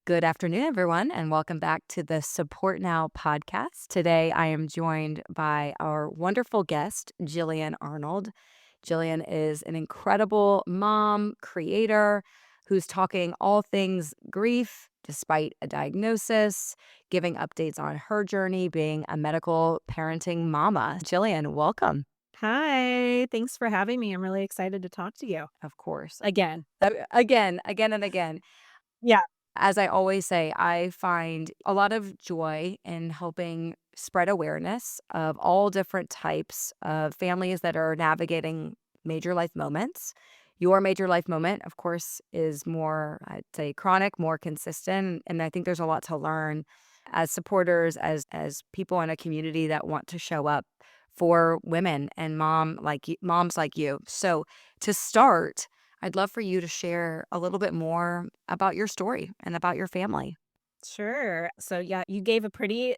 Good afternoon, everyone, and welcome back to the Support Now podcast. Today, I am joined by our wonderful guest, Jillian Arnold. Jillian is an incredible mom, creator, who's talking all things grief despite a diagnosis, giving updates on her journey being a medical parenting mama. Jillian, welcome. Hi, thanks for having me. I'm really excited to talk to you Of course. again. Again, and again. Yeah, As I always say, I find a lot of joy in helping spread awareness of all different types of families that are navigating major life moments. Your major life moment, of course, is more, I'd say, chronic, more consistent. And I think there's a lot to learn as supporters, as people in a community that want to show up for women and moms like you. So to start, I'd love for you to share a little bit more about your story and about your family. sure. So, yeah, you gave a pretty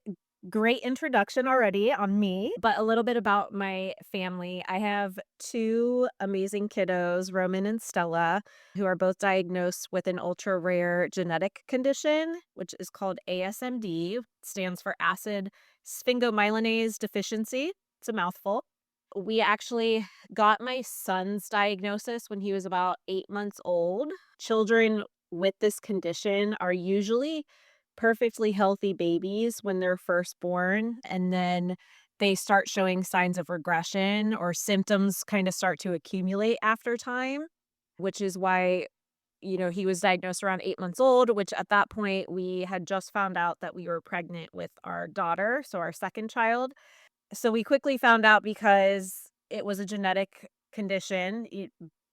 great introduction already on me, but a little bit about my family. I have two amazing kiddos, Roman and Stella, who are both diagnosed with an ultra rare genetic condition, which is called ASMD, stands for acid sphingomyelinase deficiency. It's a mouthful. We actually got my son's diagnosis when he was about 8 months old. Children with this condition are usually perfectly healthy babies when they're first born, and then they start showing signs of regression or symptoms kind of start to accumulate after time, which is why, he was diagnosed around 8 months old, which at that point we had just found out that we were pregnant with our daughter, so our second child. So we quickly found out because it was a genetic condition.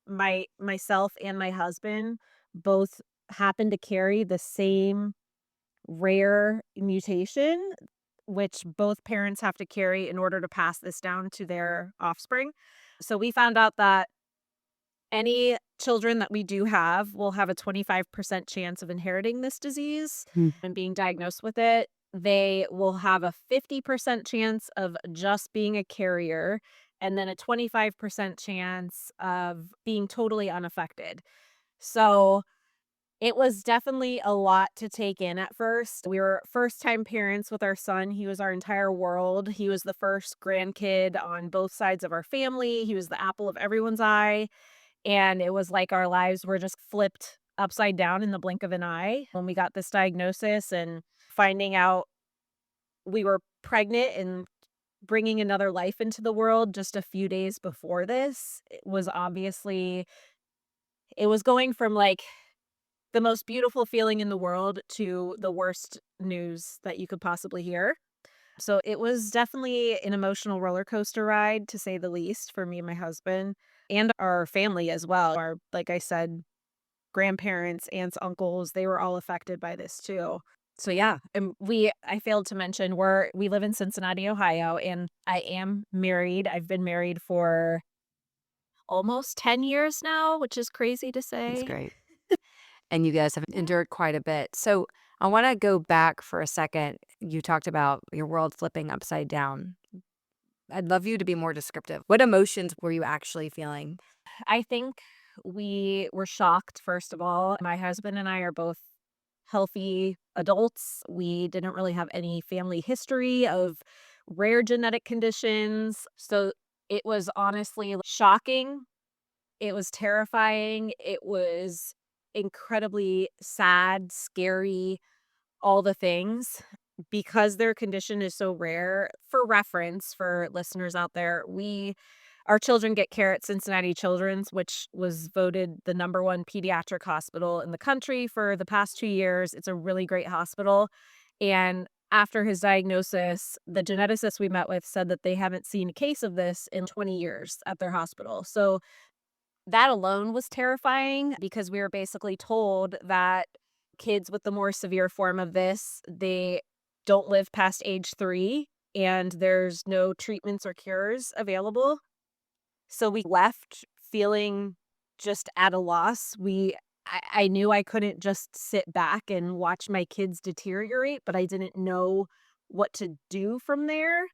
Myself and my husband both happened to carry the same rare mutation, which both parents have to carry in order to pass this down to their offspring. So we found out that any children that we do have will have a 25% chance of inheriting this disease Mm. and being diagnosed with it. They will have a 50% chance of just being a carrier and then a 25% chance of being totally unaffected. So it was definitely a lot to take in at first. We were first time parents with our son. He was our entire world. He was the first grandkid on both sides of our family. He was the apple of everyone's eye. And it was like our lives were just flipped upside down in the blink of an eye when we got this diagnosis and finding out we were pregnant and bringing another life into the world just a few days before this. It was going from like the most beautiful feeling in the world to the worst news that you could possibly hear. So it was definitely an emotional roller coaster ride, to say the least, for me and my husband and our family as well. Our, like I said, grandparents, aunts, uncles, they were all affected by this too. So yeah, and I failed to mention we live in Cincinnati, Ohio, and I am married. I've been married for almost 10 years now, which is crazy to That's say. great. And you guys have Yeah. endured quite a bit. So I want to go back for a second. You talked about your world flipping upside down. I'd love you to be more descriptive. What emotions were you actually feeling? I think we were shocked, first of all. My husband and I are both healthy adults. We didn't really have any family history of rare genetic conditions. So it was honestly shocking. It was terrifying. It was incredibly sad, scary, all the things. Because their condition is so rare, for reference for listeners out there, our children get care at Cincinnati Children's, which was voted the number one pediatric hospital in the country for the past 2 years. It's a really great hospital, and after his diagnosis, the geneticist we met with said that they haven't seen a case of this in 20 years at their hospital. So that alone was terrifying because we were basically told that kids with the more severe form of this, they don't live past age 3 and there's no treatments or cures available. So we left feeling just at a loss. I knew I couldn't just sit back and watch my kids deteriorate, but I didn't know what to do from there.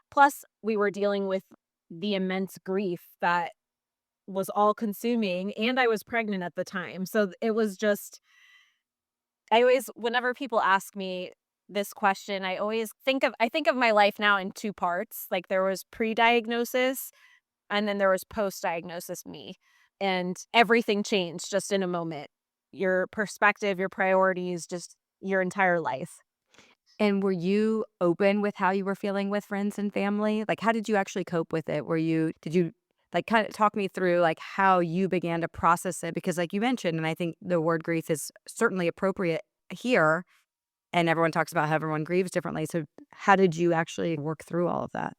Plus, we were dealing with the immense grief that was all consuming, and I was pregnant at the time. So it was just I always whenever people ask me this question, I think of my life now in 2 parts. Like, there was pre-diagnosis, and then there was post-diagnosis me, and everything changed just in a moment. Your perspective, your priorities, just your entire life. And were you open with how you were feeling with friends and family? Like, how did you actually cope with it? Did you like kind of talk me through like how you began to process it? Because, like you mentioned, and I think the word grief is certainly appropriate here, and everyone talks about how everyone grieves differently. So, how did you actually work through all of that?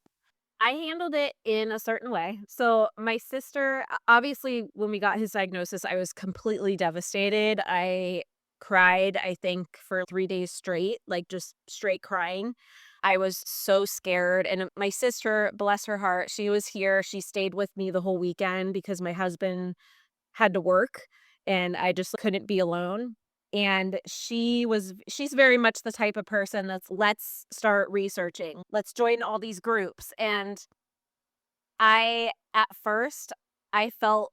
I handled it in a certain way. So, my sister obviously, when we got his diagnosis, I was completely devastated. I cried, I think, for 3 days straight, like, just straight crying. I was so scared, and my sister, bless her heart, she was here, she stayed with me the whole weekend because my husband had to work, and I just couldn't be alone. And she's very much the type of person that's, "Let's start researching. Let's join all these groups." And at first, I felt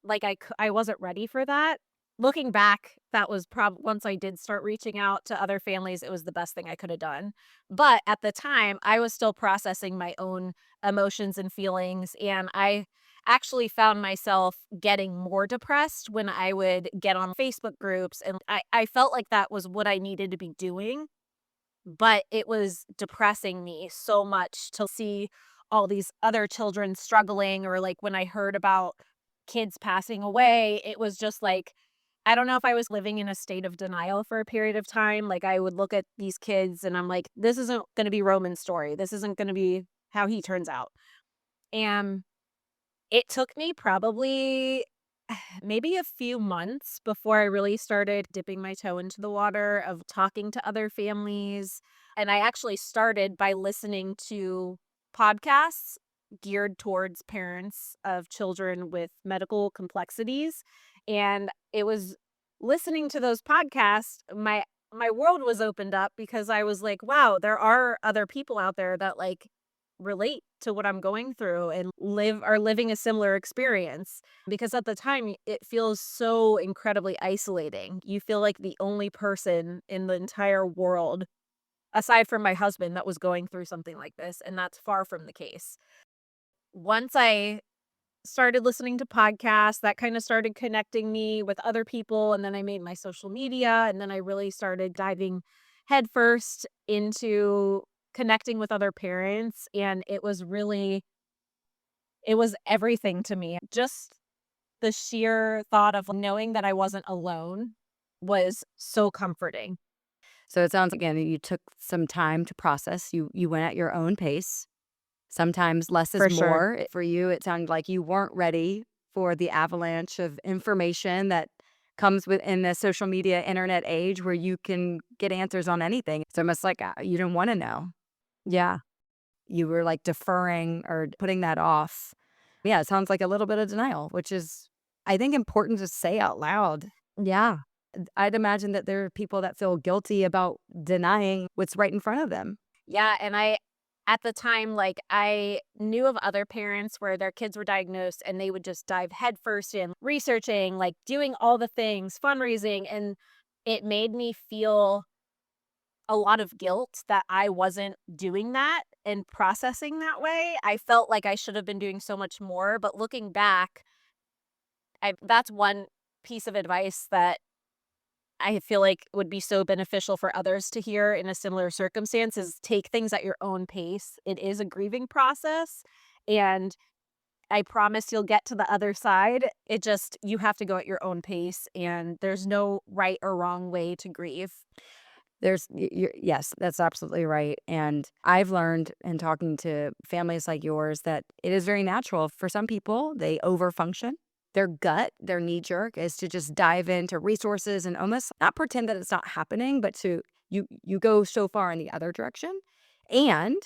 like I wasn't ready for that. Looking back, that was once I did start reaching out to other families, it was the best thing I could have done. But at the time, I was still processing my own emotions and feelings, and I actually found myself getting more depressed when I would get on Facebook groups, and I felt like that was what I needed to be doing, but it was depressing me so much to see all these other children struggling, or, like, when I heard about kids passing away, it was just like, I don't know if I was living in a state of denial for a period of time. Like, I would look at these kids and I'm like, "This isn't gonna be Roman's story. This isn't gonna be how he turns out." And it took me probably maybe a few months before I really started dipping my toe into the water of talking to other families. And I actually started by listening to podcasts geared towards parents of children with medical complexities. And it was listening to those podcasts, my world was opened up because I was like, wow, there are other people out there that like relate to what I'm going through and are living a similar experience. Because at the time, it feels so incredibly isolating. You feel like the only person in the entire world, aside from my husband, that was going through something like this, and that's far from the case. Once I started listening to podcasts, that kinda started connecting me with other people, and then I made my social media, and then I really started diving headfirst into connecting with other parents, and it was everything to me. Just the sheer thought of knowing that I wasn't alone was so comforting. So, it sounds again you took some time to process. You went at your own pace. Sometimes less is For sure. more. For you, it sounded like you weren't ready for the avalanche of information that comes within the social media internet age where you can get answers on anything. It's almost like you didn't want to know. Yeah. You were like deferring or putting that off. Yeah, it sounds like a little bit of denial, which is, I think, important to say out loud. Yeah. I'd imagine that there are people that feel guilty about denying what's right in front of them. Yeah, and at the time, like, I knew of other parents where their kids were diagnosed and they would just dive headfirst in researching, like, doing all the things, fundraising, and it made me feel a lot of guilt that I wasn't doing that and processing that way. I felt like I should have been doing so much more, but looking back, that's one piece of advice that I feel like would be so beneficial for others to hear in a similar circumstance is take things at your own pace. It is a grieving process, and I promise you'll get to the other side. You have to go at your own pace, and there's no right or wrong way to grieve. Yes, that's absolutely right. And I've learned in talking to families like yours that it is very natural for some people, they overfunction. Their gut, their knee jerk is to just dive into resources and almost not pretend that it's not happening, but you go so far in the other direction. And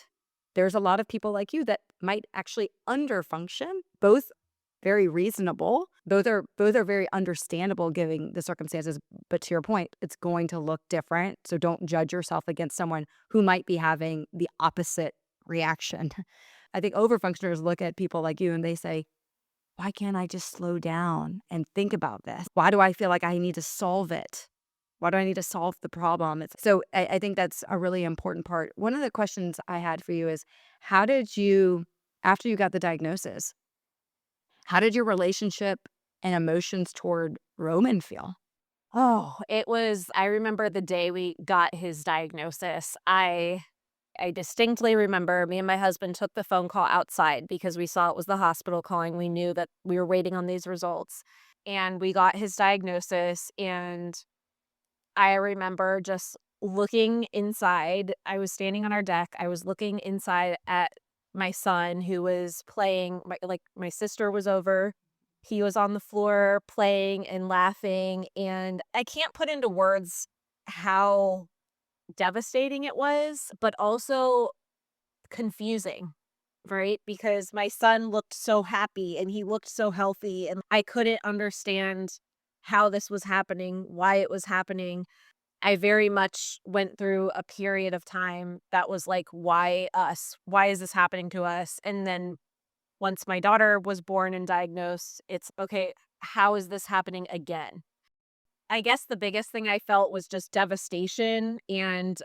there's a lot of people like you that might actually underfunction, both very reasonable. Both are very understandable given the circumstances, but to your point, it's going to look different, so don't judge yourself against someone who might be having the opposite reaction. I think overfunctioners look at people like you and they say, "Why can't I just slow down and think about this? Why do I feel like I need to solve it?" Why do I need to solve the problem? I think that's a really important part. One of the questions I had for you is how did you, after you got the diagnosis, how did your relationship and emotions toward Roman feel? Oh, it was I remember the day we got his diagnosis. I distinctly remember me and my husband took the phone call outside because we saw it was the hospital calling. We knew that we were waiting on these results. And we got his diagnosis, and I remember just looking inside. I was standing on our deck. I was looking inside at my son who was playing. My sister was over. He was on the floor playing and laughing. And I can't put into words how devastating it was, but also confusing, right? Because my son looked so happy and he looked so healthy, and I couldn't understand how this was happening, why it was happening. I very much went through a period of time that was like, why us? Why is this happening to us? And then once my daughter was born and diagnosed, it's okay, how is this happening again? I guess the biggest thing I felt was just devastation and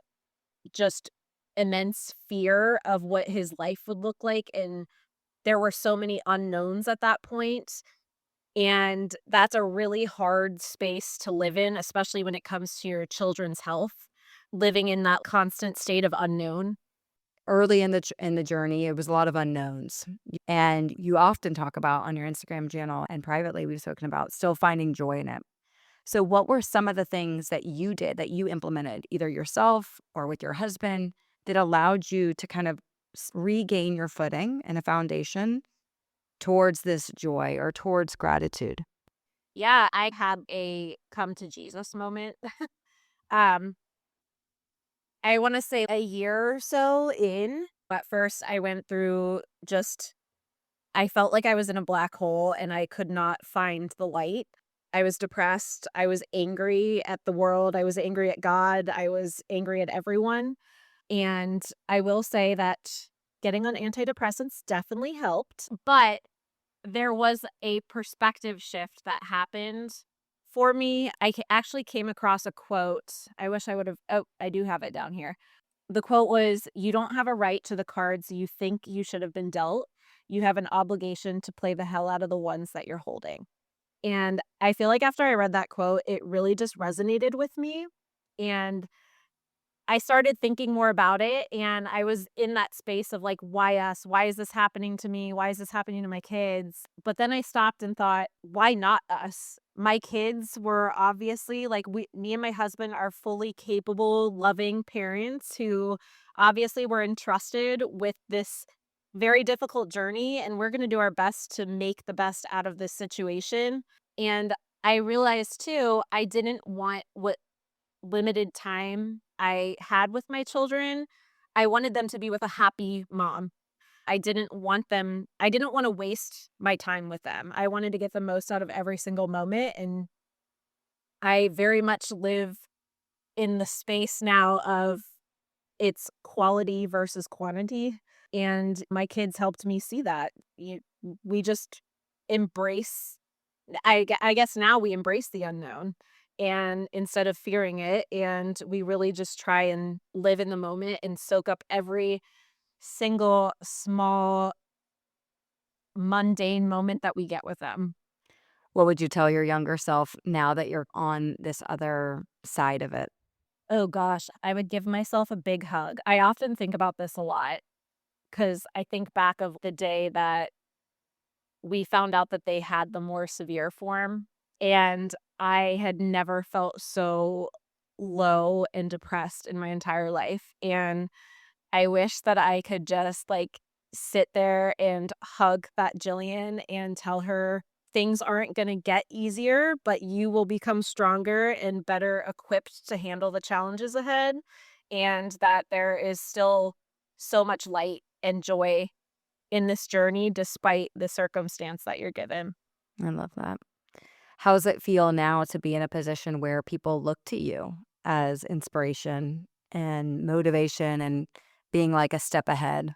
just immense fear of what his life would look like, and there were so many unknowns at that point, and that's a really hard space to live in, especially when it comes to your children's health, living in that constant state of unknown. Early in the journey, it was a lot of unknowns, and you often talk about on your Instagram channel and privately we've spoken about still finding joy in it. So what were some of the things that you did, that you implemented, either yourself or with your husband, that allowed you to kind of regain your footing and a foundation towards this joy or towards gratitude? Yeah, I had a come to Jesus moment. Um, I wanna say a year or so in. At first, I went through just I felt like I was in a black hole and I could not find the light. I was depressed, I was angry at the world, I was angry at God, I was angry at everyone, and I will say that getting on antidepressants definitely helped, but there was a perspective shift that happened for me. Actually came across a quote. I wish I would've oh, I do have it down here. The quote was, "You don't have a right to the cards you think you should have been dealt. You have an obligation to play the hell out of the ones that you're holding." And I feel like after I read that quote, it really just resonated with me, and I started thinking more about it, and I was in that space of like, why us? Why is this happening to me? Why is this happening to my kids? But then I stopped and thought, why not us? My kids were obviously like me and my husband are fully capable, loving parents who obviously were entrusted with this very difficult journey, and we're going to do our best to make the best out of this situation. And I realized too, I didn't want what limited time I had with my children, I wanted them to be with a happy mom. I didn't wanna waste my time with them. I wanted to get the most out of every single moment, and I very much live in the space now of it's quality versus quantity, and my kids helped me see that. We just embrace I guess now we embrace the unknown, and instead of fearing it, and we really just try and live in the moment and soak up every single small mundane moment that we get with them. What would you tell your younger self now that you're on this other side of it? Oh gosh, I would give myself a big hug. I often think about this a lot because I think back of the day that we found out that they had the more severe form, and I had never felt so low and depressed in my entire life, and I wish that I could just, like, sit there and hug that Jillian and tell her things aren't gonna get easier, but you will become stronger and better equipped to handle the challenges ahead, and that there is still so much light and joy in this journey despite the circumstance that you're given. I love that. How does it feel now to be in a position where people look to you as inspiration and motivation and being like a step ahead?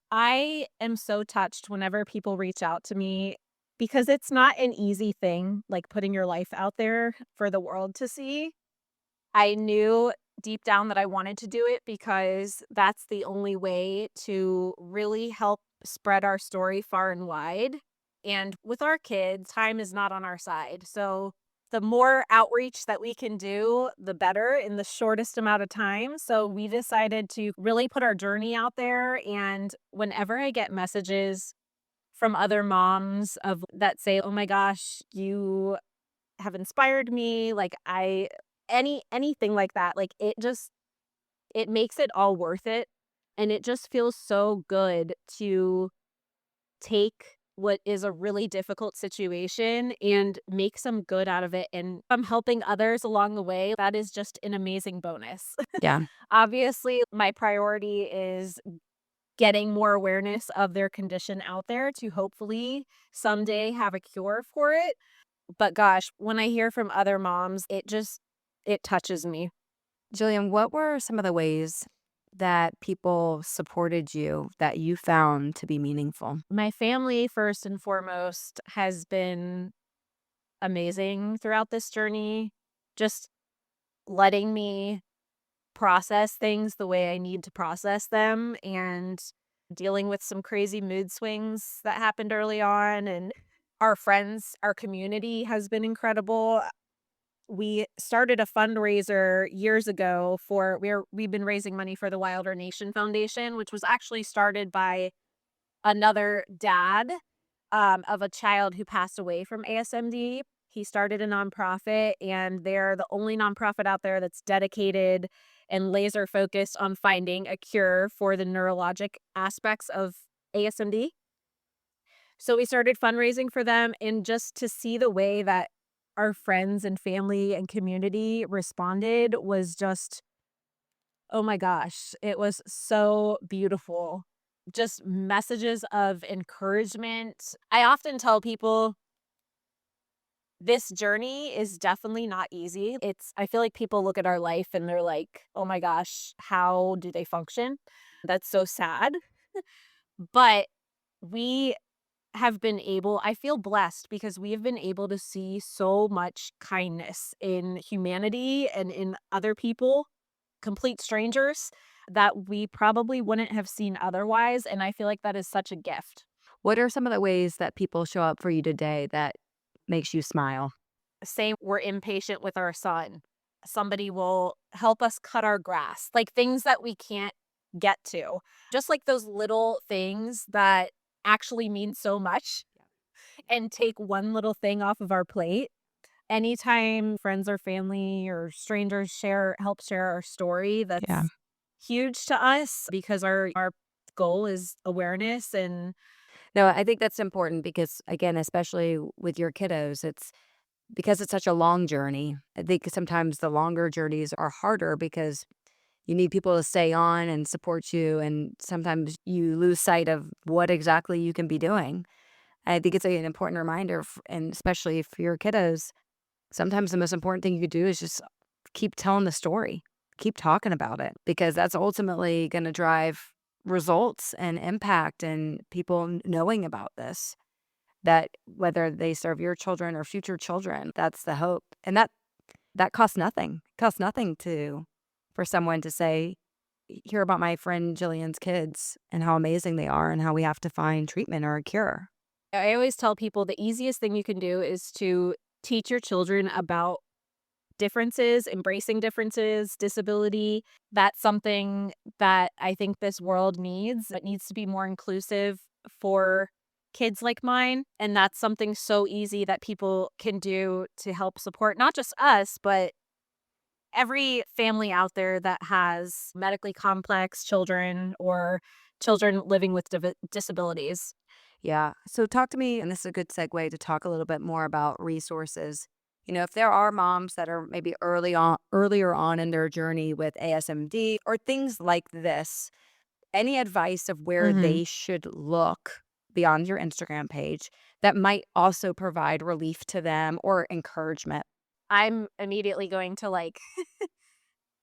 I am so touched whenever people reach out to me because it's not an easy thing, like putting your life out there for the world to see. I knew deep down that I wanted to do it because that's the only way to really help spread our story far and wide. And with our kids, time is not on our side. So the more outreach that we can do, the better in the shortest amount of time. So we decided to really put our journey out there. And whenever I get messages from other moms of that say, "Oh my gosh, you have inspired me," like anything like that, like it makes it all worth it. And it just feels so good to take what is a really difficult situation and make some good out of it. And I'm helping others along the way. That is just an amazing bonus. Yeah. Obviously, my priority is getting more awareness of their condition out there to hopefully someday have a cure for it. But gosh, when I hear from other moms, it touches me. Jillian, what were some of the ways that people supported you that you found to be meaningful? My family, first and foremost, has been amazing throughout this journey. Just letting me process things the way I need to process them and dealing with some crazy mood swings that happened early on. And our friends, our community has been incredible. We started a fundraiser years ago for we've been raising money for the Wilder Nation Foundation, which was actually started by another dad of a child who passed away from ASMD. He started a nonprofit, and they're the only nonprofit out there that's dedicated and laser focused on finding a cure for the neurologic aspects of ASMD. So we started fundraising for them, and just to see the way that our friends and family and community responded was just, oh my gosh, it was so beautiful. Just messages of encouragement. I often tell people this journey is definitely not easy. I feel like people look at our life and they're like, oh my gosh, how do they function? That's so sad. But we have been able, I feel blessed because we have been able to see so much kindness in humanity and in other people, complete strangers, that we probably wouldn't have seen otherwise. And I feel like that is such a gift. What are some of the ways that people show up for you today that makes you smile? Say we're impatient with our son. Somebody will help us cut our grass, like things that we can't get to. Just like those little things that actually mean so much and take one little thing off of our plate. Anytime friends or family or strangers help share our story, Yeah. that's huge to us because our goal is awareness. And No, I think that's important because, again, especially with your kiddos, it's because it's such a long journey. I think sometimes the longer journeys are harder because you need people to stay on and support you. And sometimes you lose sight of what exactly you can be doing. I think it's an important reminder, and especially for your kiddos, sometimes the most important thing you could do is just keep telling the story, keep talking about it, because that's ultimately going to drive results and impact and people knowing about this. That whether they serve your children or future children, that's the hope. And that costs nothing. It costs nothing to for someone to say, hear about my friend Jillian's kids and how amazing they are and how we have to find treatment or a cure. I always tell people the easiest thing you can do is to teach your children about differences, embracing differences, disability. That's something that I think this world needs. It needs to be more inclusive for kids like mine. And that's something so easy that people can do to help support not just us, but every family out there that has medically complex children or children living with disabilities. Yeah. So talk to me, and this is a good segue to talk a little bit more about resources. If there are moms that are maybe earlier on in their journey with ASMD or things like this, any advice of where Mhm. they should look beyond your Instagram page that might also provide relief to them or encouragement? I'm immediately going to like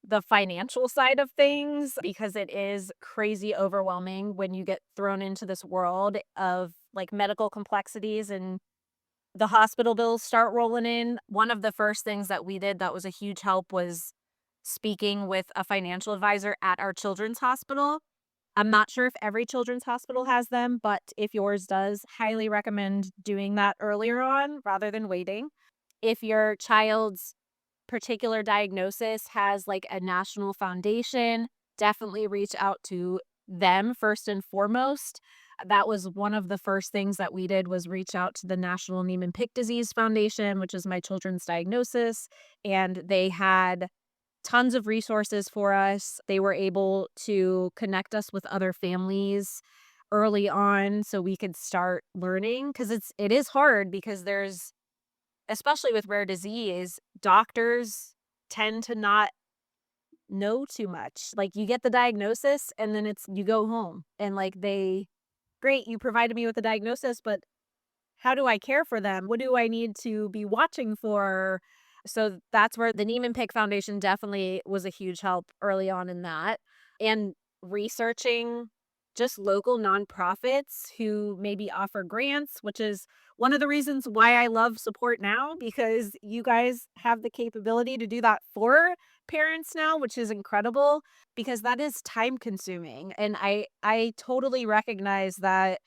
the financial side of things because it is crazy overwhelming when you get thrown into this world of like medical complexities and the hospital bills start rolling in. One of the first things that we did that was a huge help was speaking with a financial advisor at our children's hospital. I'm not sure if every children's hospital has them, but if yours does, highly recommend doing that earlier on rather than waiting. If your child's particular diagnosis has like a national foundation, definitely reach out to them first and foremost. That was one of the first things that we did was reach out to the National Niemann-Pick Disease Foundation, which is my children's diagnosis, and they had tons of resources for us. They were able to connect us with other families early on so we could start learning because it is hard because there's especially with rare disease, doctors tend to not know too much. Like, you get the diagnosis and then it's you go home and, like, they "Great, you provided me with a diagnosis, but how do I care for them? What do I need to be watching for?" So that's where the Niemann-Pick Foundation definitely was a huge help early on in that, and researching just local nonprofits who maybe offer grants, which is one of the reasons why I love Support Now, because you guys have the capability to do that for parents now, which is incredible because that is time consuming, and I totally recognize that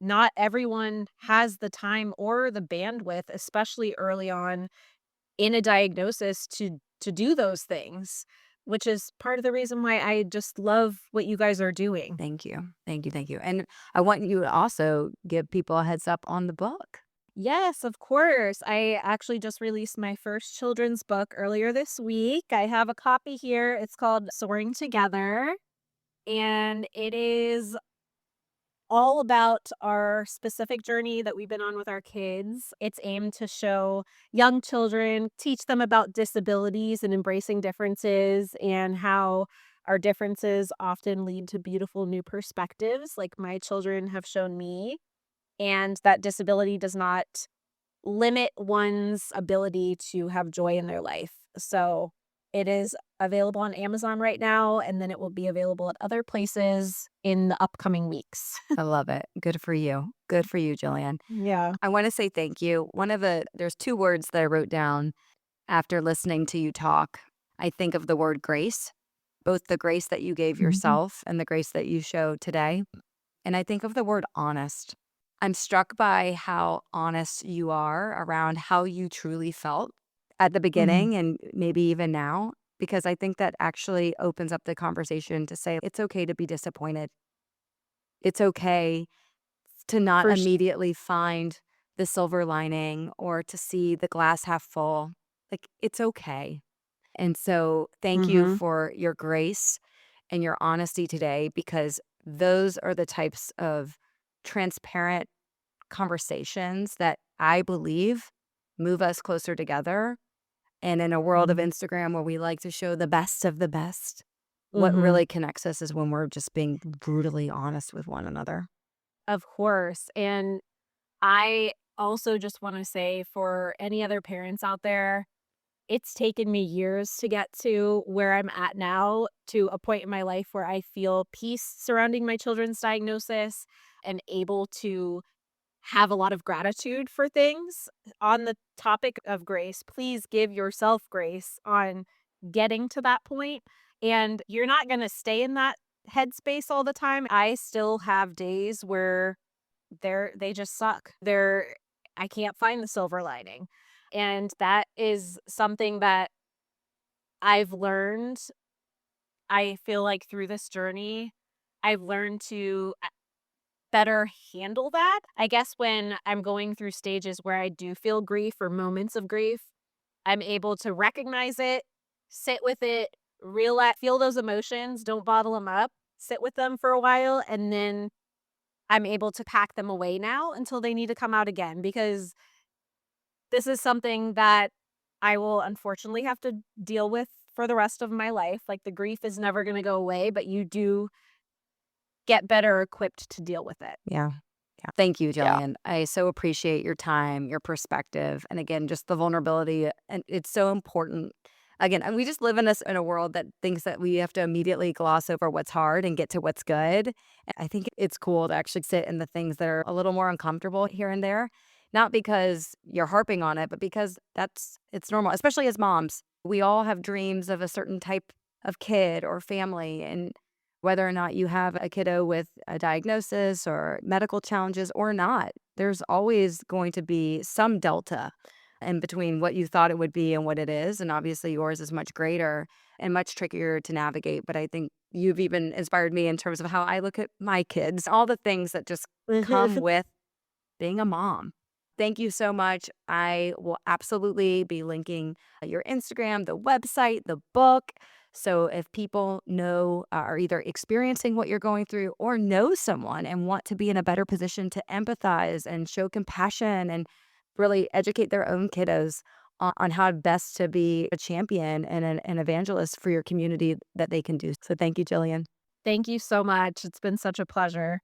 not everyone has the time or the bandwidth, especially early on in a diagnosis to do those things, which is part of the reason why I just love what you guys are doing. Thank you. Thank you. Thank you. And I want you to also give people a heads up on the book. Yes, of course. I actually just released my first children's book earlier this week. I have a copy here. It's called Soaring Together, and it is all about our specific journey that we've been on with our kids. It's aimed to show young children, teach them about disabilities and embracing differences and how our differences often lead to beautiful new perspectives, like my children have shown me, and that disability does not limit one's ability to have joy in their life. So it is available on Amazon right now, and then it will be available at other places in the upcoming weeks. I love it. Good for you. Good for you, Jillian. Yeah. I want to say thank you. There's two words that I wrote down after listening to you talk. I think of the word grace, both the grace that you gave Mhm. yourself and the grace that you show today. And I think of the word honest. I'm struck by how honest you are around how you truly felt at the Mhm. beginning and maybe even now, because I think that actually opens up the conversation to say it's okay to be disappointed. It's okay to not For sh immediately find the silver lining or to see the glass half full. Like, it's okay. And so, thank you Mhm. for your grace and your honesty today because those are the types of transparent conversations that I believe move us closer together. And in a world of Mhm. Instagram where we like to show the best of the best, what Mhm. really connects us is when we're just being brutally honest with one another. Of course, and I also just wanna say for any other parents out there, it's taken me years to get to where I'm at now, to a point in my life where I feel peace surrounding my children's diagnosis and able to have a lot of gratitude for things. On the topic of grace, please give yourself grace on getting to that point, and you're not gonna stay in that headspace all the time. I still have days where they just suck. I can't find the silver lining, and that is something that I've learned. I feel like through this journey, I've learned to better handle that. I guess when I'm going through stages where I do feel grief or moments of grief, I'm able to recognize it, sit with it, feel those emotions, don't bottle them up, sit with them for a while, and then I'm able to pack them away now until they need to come out again because this is something that I will unfortunately have to deal with for the rest of my life. Like, the grief is never going to go away, but you do get better equipped to deal with it. Yeah. Yeah. Thank you, Yeah. Jillian. I so appreciate your time, your perspective, and again, just the vulnerability. And it's so important. Again, and we just live in a world that thinks that we have to immediately gloss over what's hard and get to what's good. And I think it's cool to actually sit in the things that are a little more uncomfortable here and there, not because you're harping on it, but because it's normal, especially as moms. We all have dreams of a certain type of kid or family, and whether or not you have a kiddo with a diagnosis or medical challenges or not, there's always going to be some delta in between what you thought it would be and what it is. And obviously, yours is much greater and much trickier to navigate. But I think you've even inspired me in terms of how I look at my kids, all the things that just come with being a mom. Thank you so much. I will absolutely be linking your Instagram, the website, the book. So if people know are either experiencing what you're going through or know someone and want to be in a better position to empathize and show compassion and really educate their own kiddos on how best to be a champion and an evangelist for your community, that they can do. So thank you, Jillian. Thank you so much. It's been such a pleasure.